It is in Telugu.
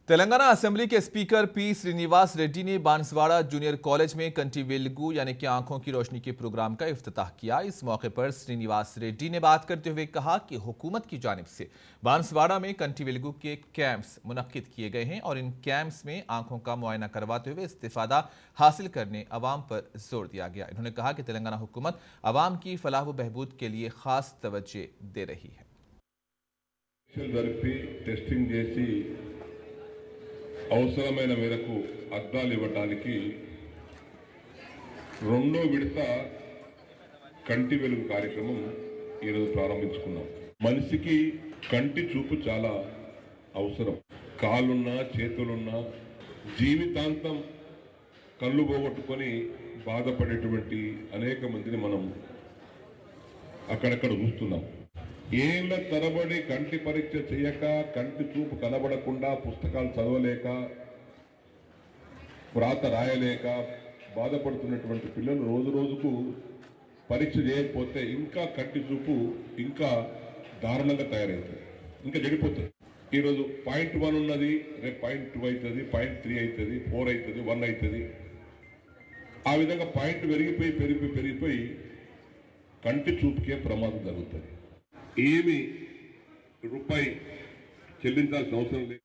तेलंगाना असेंबली के स्पीकर पी श्रीनिवास रेड्डी ने बांसवाड़ा जूनियर कॉलेज में कंटी वेलुगु यानी कि आंखों की रोशनी के प्रोग्राम का इफ्तिताह किया। इस मौके पर श्रीनिवास रेड्डी ने बात करते हुए कहा कि हुकूमत की जानिब से बांसवाड़ा में कंटी वेलुगु के कैंप्स मुनक्किद किए गए हैं और इन कैंप्स में आंखों का मुआयना करवाते हुए इस्तिफादा हासिल करने अवाम पर जोर दिया गया। इन्होंने कहा कि तेलंगाना हुकूमत अवाम की फलाह व बहबूद के लिए खास तवज्जो दे रही है। అవసరమైన మేరకు అద్దాలు ఇవ్వడానికి రెండో విడత కంటి వెలుగు కార్యక్రమం ఈరోజు ప్రారంభించుకున్నాం। మనిషికి కంటి చూపు చాలా అవసరం। కాళ్ళున్నా చేతులున్నా జీవితాంతం కళ్ళు పోగొట్టుకొని బాధపడేటువంటి అనేక మందిని మనం అక్కడక్కడ చూస్తున్నాం। ఏళ్ల తరబడి కంటి పరీక్ష చేయక కంటి చూపు కనబడకుండా పుస్తకాలు చదవలేక వ్రాత రాయలేక బాధపడుతున్నటువంటి పిల్లలు రోజు రోజుకు పరీక్ష చేయకపోతే ఇంకా కంటి చూపు ఇంకా దారుణంగా తయారవుతుంది, ఇంకా చెడిపోతుంది। ఈరోజు 0.1 ఉన్నది, రేపు 0.2 అవుతుంది, 0.3 అవుతుంది, 4 అవుతుంది, 1 అవుతుంది। ఆ విధంగా పాయింట్ పెరిగిపోయి కంటి చూపుకే ప్రమాదం జరుగుతుంది। ఏమి రూపాయి చెల్లించాల్సిన అవసరం లేదు।